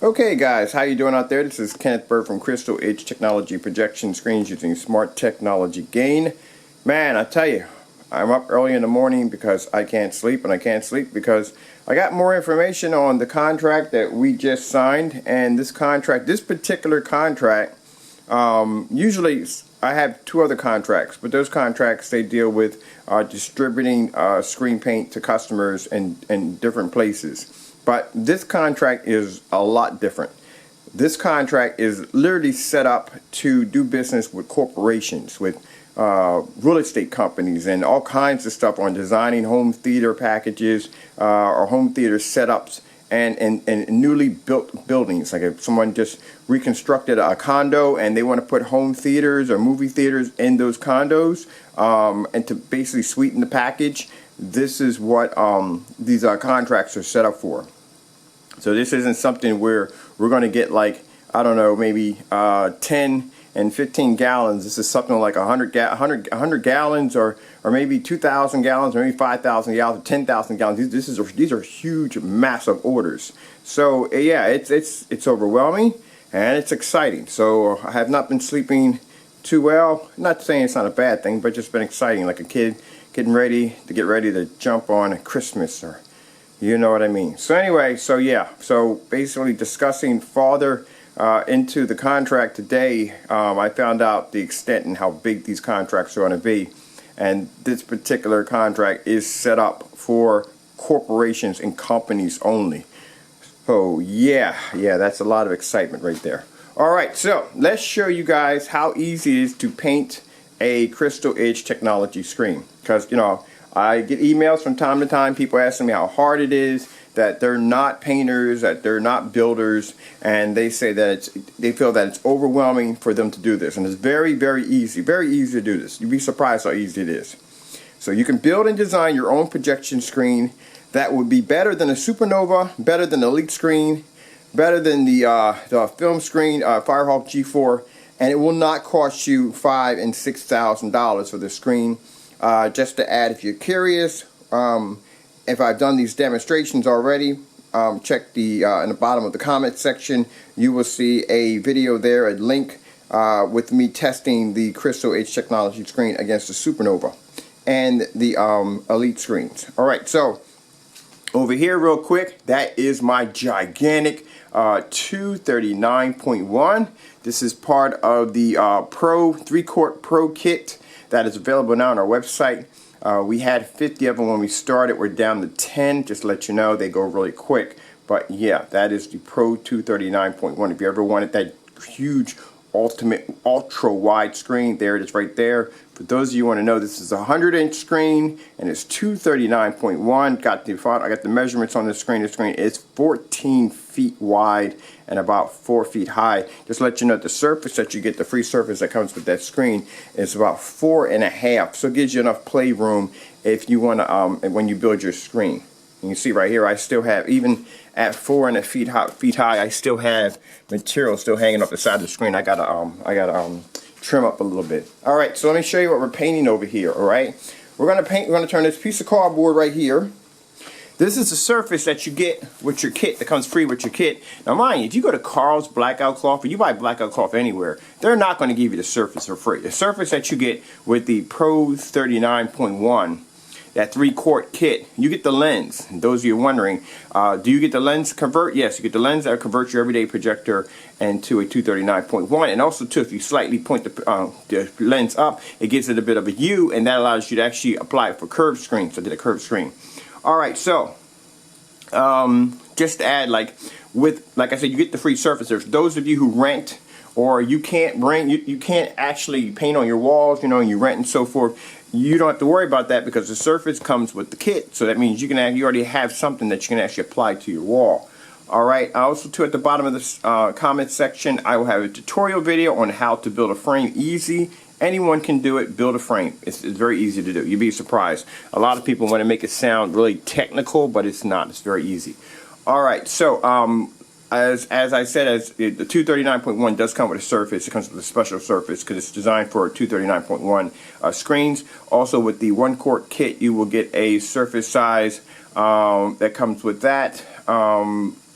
Okay guys, how you doing out there? This is Kenneth Bird from Crystal Edge Technology Projection Screens using Smart Technology Gain. Man, I tell you, I'm up early in the morning because I can't sleep, and I can't sleep because I got more information on the contract that we just signed. And this particular contract, usually I have two other contracts, but those contracts, they deal with distributing screen paint to customers in different places. But this contract is a lot different. This contract is literally set up to do business with corporations, with real estate companies, and all kinds of stuff on designing home theater packages or home theater setups and newly built buildings. Like if someone just reconstructed a condo and they want to put home theaters or movie theaters in those condos and to basically sweeten the package, this is what these contracts are set up for. So this isn't something where we're going to get, like, I don't know, maybe 10 and 15 gallons. This is something like 100 gallons or maybe 2,000 gallons or maybe 5,000 gallons or 10,000 gallons. These are huge, massive orders. So yeah, it's overwhelming and it's exciting. So I have not been sleeping too well. Not saying it's not a bad thing, but just been exciting, like a kid getting ready to jump on Christmas, or you know what I mean. So anyway, so yeah, so basically discussing farther into the contract today, I found out the extent and how big these contracts are going to be. And this particular contract is set up for corporations and companies only. So yeah, that's a lot of excitement right there. Alright, so let's show you guys how easy it is to paint a Crystal Edge technology screen. Because, you know, I get emails from time to time, people asking me how hard it is, that they're not painters, that they're not builders, and they say that they feel that it's overwhelming for them to do this. And it's very, very easy to do this. You'd be surprised how easy it is. So you can build and design your own projection screen that would be better than a Supernova, better than the Elite screen, better than the film screen, Firehawk G4, and it will not cost you $5,000 and $6,000 for the screen. Just to add, if you're curious, if I've done these demonstrations already, check in the bottom of the comment section. You will see a video there, a link with me testing the Crystal Edge technology screen against the Supernova and the Elite screens. Alright, so over here real quick, that is my gigantic 239.1. This is part of the Pro 3-quart Pro kit that is available now on our website. We had 50 of them when we started. We're down to 10. Just to let you know, they go really quick. But yeah, that is the Pro 239.1. If you ever wanted that huge, ultimate, ultra wide screen, there it is right there. For those of you who want to know, this is a 100-inch screen and it's 239.1. I got the measurements on the screen. The screen is 14 feet wide and about 4 feet high. Just to let you know, the surface that you get, the free surface that comes with that screen, is about 4.5. So it gives you enough playroom if you want to when you build your screen. You can see right here, I still have, even at 4.5 feet high, I still have material still hanging up the side of the screen. I gotta trim up a little bit. All right, so let me show you what we're painting over here. All right, we're gonna turn this piece of cardboard right here. This is the surface that you get with your kit, that comes free with your kit. Now mind you, if you go to Carl's Blackout Cloth, or you buy Blackout Cloth anywhere, they're not going to give you the surface for free. The surface that you get with the Pro 39.1, that 3-quart kit, you get the lens. And those of you wondering, do you get the lens convert? Yes, you get the lens that converts your everyday projector into a 239.1. And also too, if you slightly point the lens up, it gives it a bit of a U, and that allows you to actually apply it for curved screens. So I did a curved screen. Alright, so just to add, like I said, you get the free surfacers. Those of you who rent, or you can't actually paint on your walls, you know, and you rent and so forth, you don't have to worry about that because the surface comes with the kit. So that means you already have something that you can actually apply to your wall. Alright, also too, at the bottom of this comment section, I will have a tutorial video on how to build a frame easy. Anyone can do it. Build a frame. It's very easy to do. You'd be surprised. A lot of people want to make it sound really technical, but it's not. It's very easy. Alright, so as I said, the 239.1 does come with a surface. It comes with a special surface because it's designed for 239.1 screens. Also with the 1-quart kit, you will get a surface size that comes with that.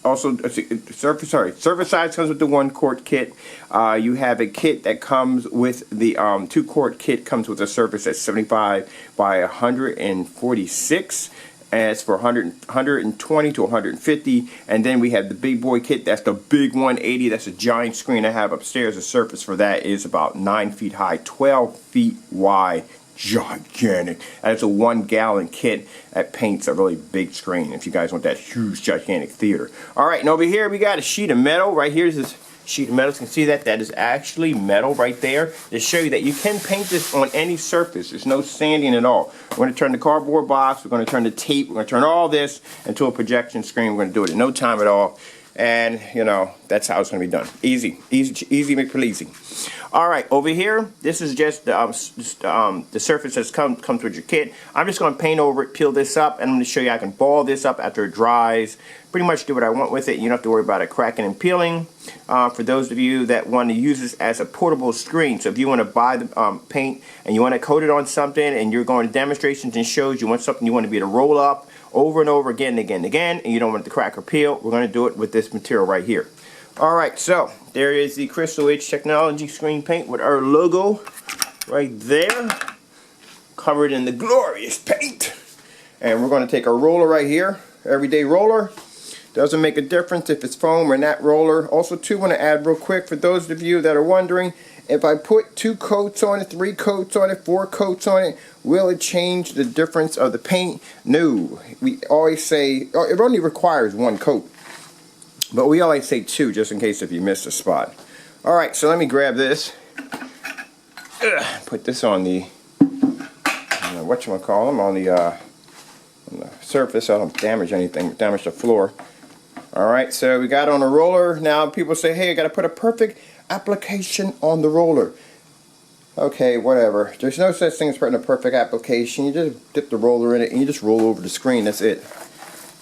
also surface size comes with the 1-quart kit. You have a kit that comes with the 2-quart kit, comes with a surface that's 75 by 146. And it's for 120 to 150. And then we have the big boy kit. That's the big 180. That's a giant screen I have upstairs. The surface for that is about 9 feet high, 12 feet wide. Gigantic. And it's a 1-gallon kit that paints a really big screen if you guys want that huge, gigantic theater. Alright, and over here we got a sheet of metal. Right here's this sheet of metal. You can see that is actually metal right there to show you that you can paint this on any surface. There's no sanding at all. We're going to turn the cardboard box, we're going to turn the tape, we're going to turn all this into a projection screen. We're going to do it in no time at all. And, you know, that's how it's going to be done. Easy, make it easy. All right, over here, this is just the surface that comes with your kit. I'm just going to paint over it, peel this up, and I'm going to show you I can ball this up after it dries. Pretty much do what I want with it. You don't have to worry about it cracking and peeling. For those of you that want to use this as a portable screen, so if you want to buy the paint and you want to coat it on something and you're going to demonstrations and shows, you want something you want to be able to roll up over and over again and again and again, and you don't want it to crack or peel, we're going to do it with this material right here. Alright, so there is the Crystal Edge Technology screen paint with our logo right there, covered in the glorious paint. And we're going to take our roller right here, everyday roller. Doesn't make a difference if it's foam or not roller. Also, too, want to add real quick for those of you that are wondering, if I put 2 coats on it, 3 coats on it, 4 coats on it, will it change the difference of the paint? No. We always say, it only requires 1 coat. But we always say 2 just in case if you miss a spot. Alright, so let me grab this. Put this on the, whatchamacallem, on the surface so I don't damage anything, damage the floor. Alright, so we got on a roller. Now people say, hey, I got to put a perfect application on the roller. Okay, whatever. There's no such thing as putting a perfect application. You just dip the roller in it and you just roll over the screen. That's it.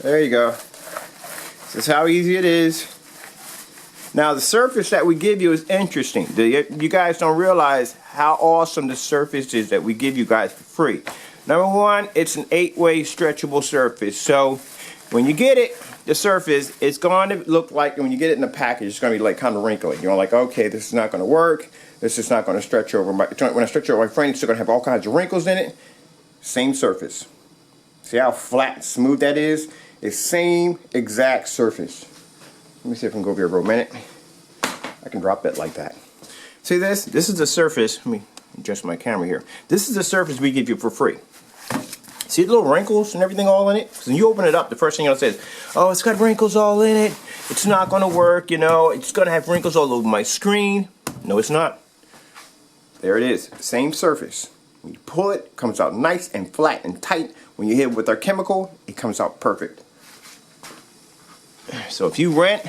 There you go. This is how easy it is. Now the surface that we give you is interesting. You guys don't realize how awesome the surface is that we give you guys for free. Number one, it's an 8-way stretchable surface. So when you get it, the surface, it's going to look like, when you get it in a package, it's going to be like kind of wrinkly. You're like, okay, this is not going to work. This is not going to stretch over my, when I stretch over my frame, it's still going to have all kinds of wrinkles in it. Same surface. See how flat and smooth that is? It's same exact surface. Let me see if I can go over here for a minute. I can drop that like that. See this? This is the surface. Let me adjust my camera here. This is the surface we give you for free. See the little wrinkles and everything all in it? Because when you open it up, the first thing it'll say is, oh, it's got wrinkles all in it. It's not going to work, you know. It's going to have wrinkles all over my screen. No, it's not. There it is. Same surface. When you pull it, it comes out nice and flat and tight. When you hit it with our chemical, it comes out perfect. So if you rent,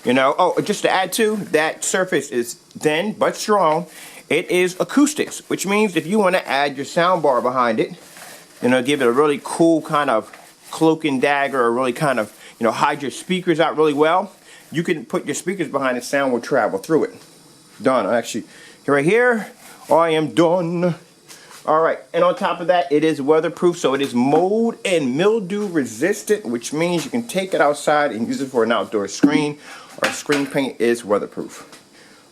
you know, oh, just to add to, that surface is thin but strong. It is acoustics, which means if you want to add your sound bar behind it, you know, give it a really cool kind of cloak and dagger, or really kind of, you know, hide your speakers out really well. You can put your speakers behind it, sound will travel through it. Done. Actually, right here, I am done. Alright, and on top of that, it is weatherproof, so it is mold and mildew resistant, which means you can take it outside and use it for an outdoor screen. Our screen paint is weatherproof.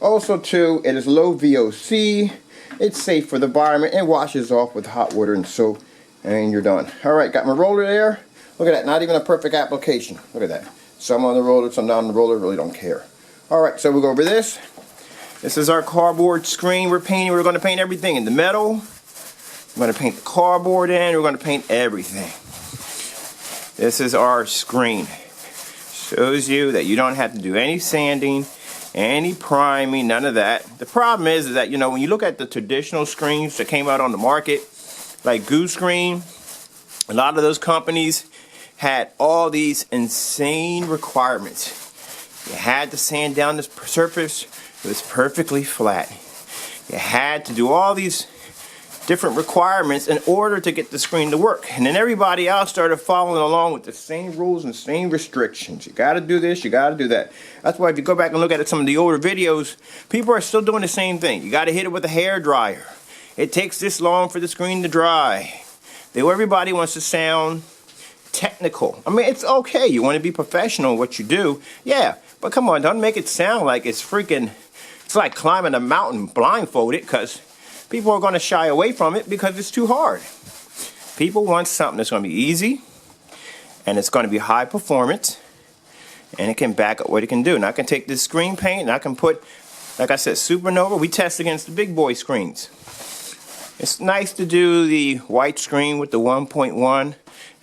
Also, too, it is low VOC. It's safe for the environment and washes off with hot water and soap. And you're done. Alright, got my roller there. Look at that, not even a perfect application. Look at that. Some on the roller, some down the roller, really don't care. Alright, so we'll go over this. This is our cardboard screen we're painting. We're going to paint everything in the metal. We're going to paint the cardboard in. We're going to paint everything. This is our screen. Shows you that you don't have to do any sanding, any priming, none of that. The problem is that, you know, when you look at the traditional screens that came out on the market, like Goo Screen, a lot of those companies had all these insane requirements. You had to sand down this surface. It was perfectly flat. You had to do all these different requirements in order to get the screen to work. And then everybody else started following along with the same rules and same restrictions. You got to do this, you got to do that. That's why if you go back and look at some of the older videos, people are still doing the same thing. You got to hit it with a hair dryer. It takes this long for the screen to dry. Everybody wants to sound technical. I mean, it's okay. You want to be professional in what you do. Yeah, but come on, don't make it sound like it's freaking, it's like climbing a mountain blindfolded, because people are going to shy away from it because it's too hard. People want something that's going to be easy, and it's going to be high performance, and it can back up what it can do. And I can take this screen paint and I can put, like I said, Supernova. We test against the big boy screens. It's nice to do the white screen with the 1.1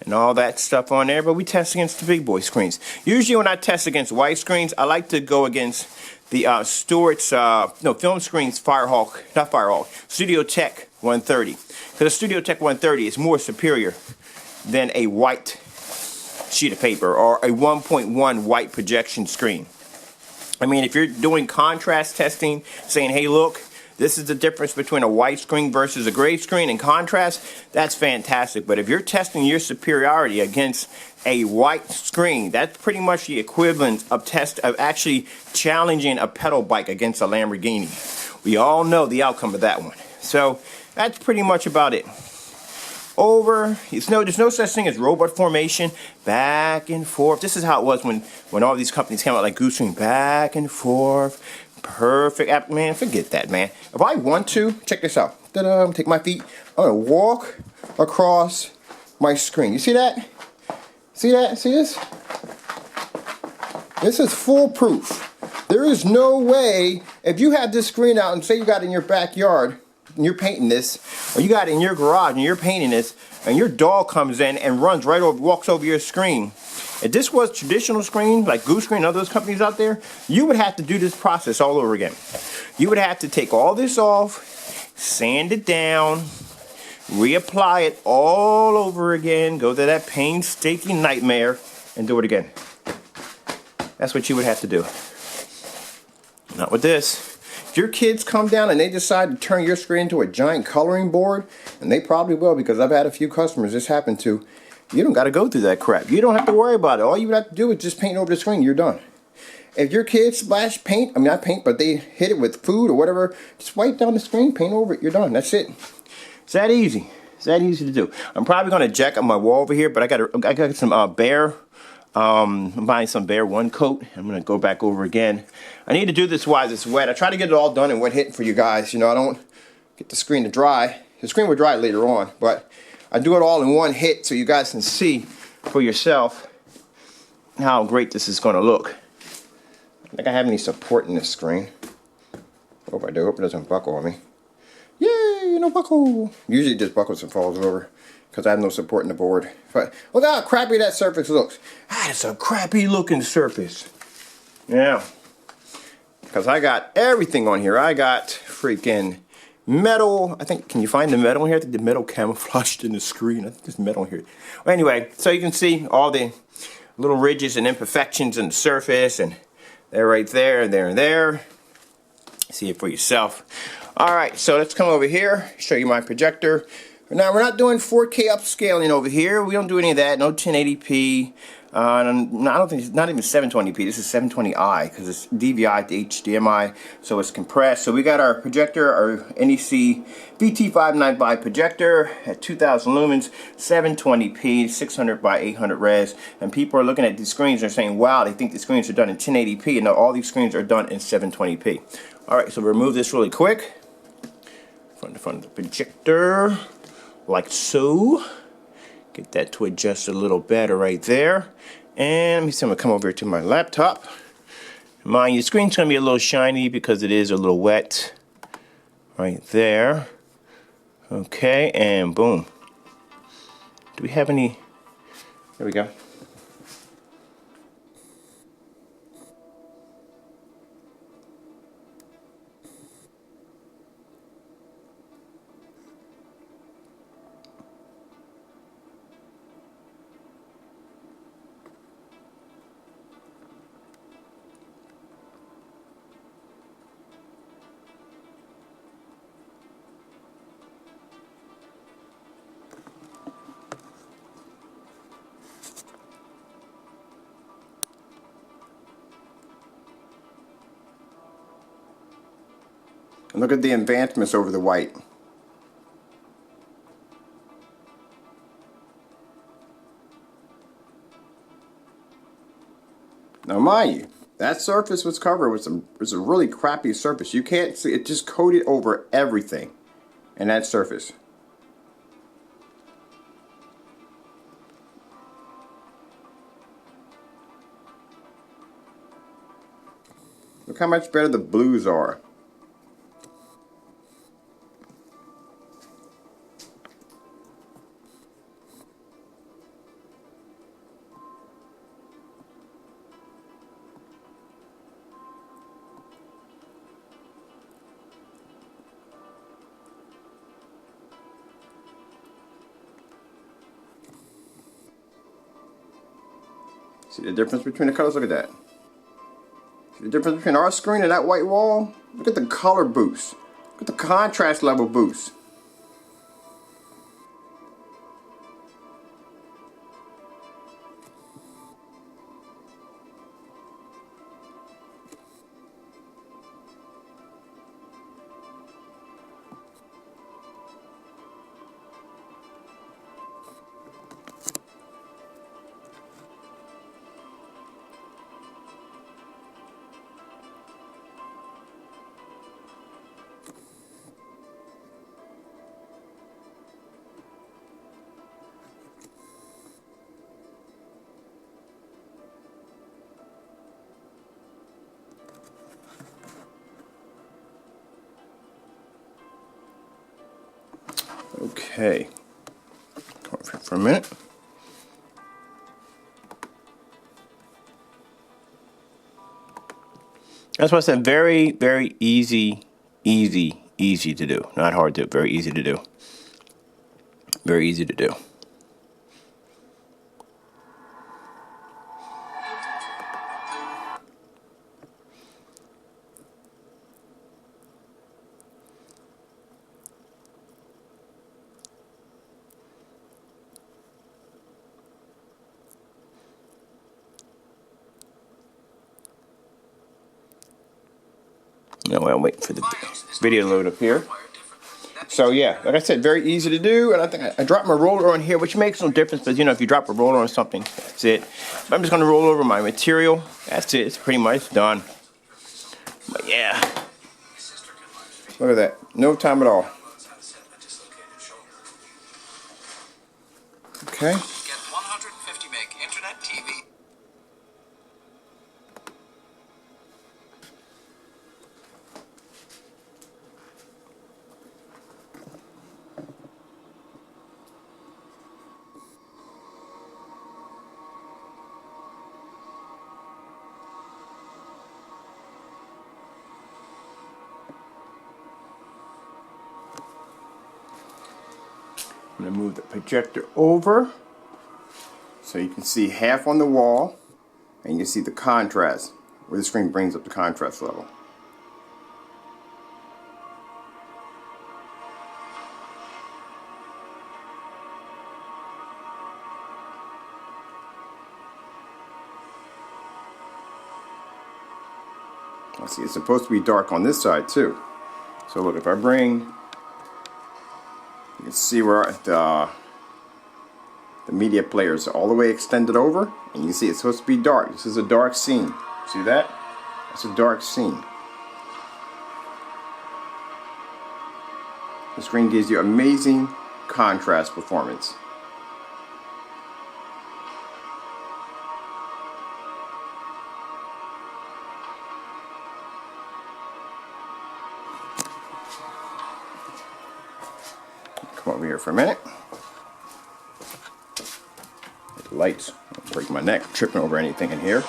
and all that stuff on there, but we test against the big boy screens. Usually when I test against white screens, I like to go against the Stewart's, film screens Studio Tech 130. Because the Studio Tech 130 is more superior than a white sheet of paper or a 1.1 white projection screen. I mean, if you're doing contrast testing, saying, hey, look, this is the difference between a white screen versus a gray screen in contrast, that's fantastic. But if you're testing your superiority against a white screen, that's pretty much the equivalent of actually challenging a pedal bike against a Lamborghini. We all know the outcome of that one. So that's pretty much about it. There's no such thing as robot formation, back and forth. This is how it was when all these companies came out, like Goose back and forth. Perfect. Man, forget that, man. If I want to, check this out. Ta-da, take my feet. I'm going to walk across my screen. You see that? See that? See this? This is foolproof. There is no way, if you have this screen out and say you got it in your backyard and you're painting this, or you got it in your garage and you're painting this, and your dog comes in and runs right over, walks over your screen. If this was traditional screen, like Goose Screen and other those companies out there, you would have to do this process all over again. You would have to take all this off, sand it down, reapply it all over again, go to that painstaking nightmare, and do it again. That's what you would have to do. Not with this. If your kids come down and they decide to turn your screen into a giant coloring board, and they probably will, because I've had a few customers this happen to, you don't got to go through that crap. You don't have to worry about it. All you have to do is just paint over the screen. You're done. If your kids splash paint, I mean not paint, but they hit it with food or whatever, just wipe down the screen, paint over it. You're done. That's it. It's that easy. It's that easy to do. I'm probably going to jack up my wall over here, but I got some Bear. I'm buying some Bear one coat. I'm going to go back over again. I need to do this while it's wet. I try to get it all done in wet hit for you guys. You know, I don't get the screen to dry. The screen will dry later on, but I do it all in one hit so you guys can see for yourself how great this is going to look. I don't think I have any support in this screen. Hope I do. Hope it doesn't buckle on me. Yay, no buckle. Usually it just buckles and falls over because I have no support in the board. But look how crappy that surface looks. That's a crappy looking surface. Yeah. Because I got everything on here. I got freaking metal. I think, can you find the metal here? I think the metal camouflaged in the screen. I think there's metal here. Well, anyway, so you can see all the little ridges and imperfections in the surface, and they're right there, and there, and there. See it for yourself. Alright, so let's come over here, show you my projector. Now, we're not doing 4K upscaling over here. We don't do any of that. No 1080p. No, I don't think it's not even 720p. This is 720i because it's DVI to HDMI, so it's compressed. So we got our projector, our NEC VT595 projector at 2000 lumens, 720p, 600 by 800 res. And people are looking at these screens and saying, wow, they think the screens are done in 1080p. And no, all these screens are done in 720p. All right, so remove this really quick from the front of the projector, like so. Get that to adjust a little better right there. And let me see, I'm gonna come over to my laptop. Mind you, the screen's gonna be a little shiny because it is a little wet. Right there. Okay, and boom. Do we have any? There we go. And look at the advancements over the white. And mind you, that surface was covered with a really crappy surface. You can't see it, just coated over everything in that surface. Look how much better the blues are. See the difference between the colors? Look at that. See the difference between our screen and that white wall? Look at the color boost. Look at the contrast level boost. Okay, for a minute. That's why I said very, very easy to do. Not hard to do, very easy to do. Very easy to do. No, I'm waiting for the video to load up here. So yeah, like I said, very easy to do, and I think I dropped my roller on here, which makes no difference, but you know, if you drop a roller on something, that's it. But I'm just gonna roll over my material. That's it. It's pretty much done. But yeah, look at that. No time at all. Okay. Get 150 meg internet TV. I'm going to move the projector over so you can see half on the wall, and you can see the contrast, where the screen brings up the contrast level. Let's see, it's supposed to be dark on this side too. So look, if I bring, you can see where the media players are all the way extended over, and you can see it's supposed to be dark. This is a dark scene. See that? It's a dark scene. The screen gives you amazing contrast performance. Come over here for a minute. The lights, I'll break my neck, tripping over anything in here.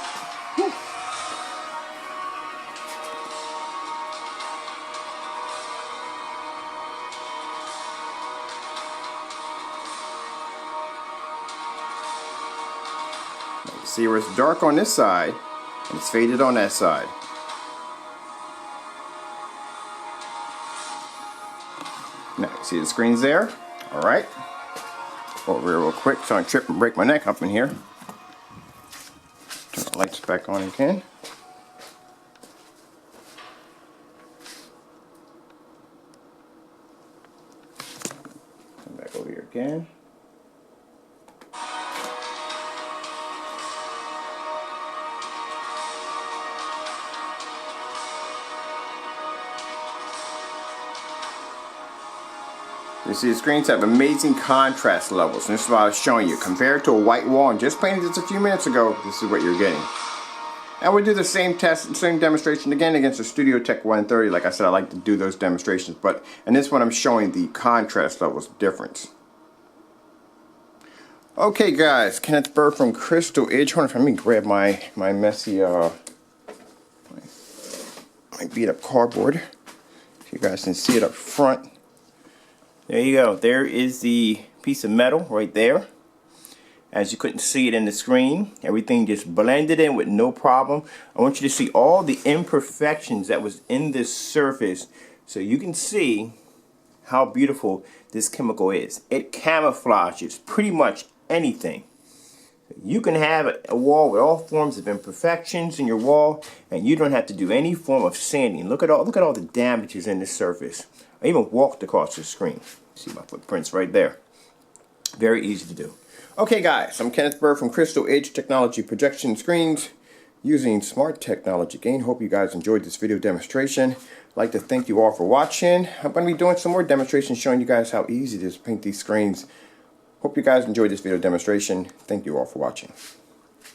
See where it's dark on this side and it's faded on that side. Now, see the screen's there? Alright. Over here real quick so I don't trip and break my neck up in here. Turn the lights back on again. Come back over here again. You see, the screens have amazing contrast levels, and this is what I was showing you. Compared to a white wall and just painted this a few minutes ago, this is what you're getting. And we'll do the same test, same demonstration again against the Studio Tech 130. Like I said, I like to do those demonstrations, but in this one I'm showing the contrast levels difference. Okay guys, Kenneth Burr from Crystal Edge. Let me grab my messy, my beat up cardboard. So you guys can see it up front. There you go. There is the piece of metal right there. As you couldn't see it in the screen, everything just blended in with no problem. I want you to see all the imperfections that was in this surface so you can see how beautiful this chemical is. It camouflages pretty much anything. You can have a wall with all forms of imperfections in your wall, and you don't have to do any form of sanding. Look at all the damages in this surface. I even walked across the screen. See my footprints right there. Very easy to do. Okay guys, I'm Kenneth Burr from Crystal Edge Technology Projection Screens using smart technology gain. Hope you guys enjoyed this video demonstration. I'd like to thank you all for watching. I'm going to be doing some more demonstrations showing you guys how easy it is to paint these screens. Hope you guys enjoyed this video demonstration. Thank you all for watching.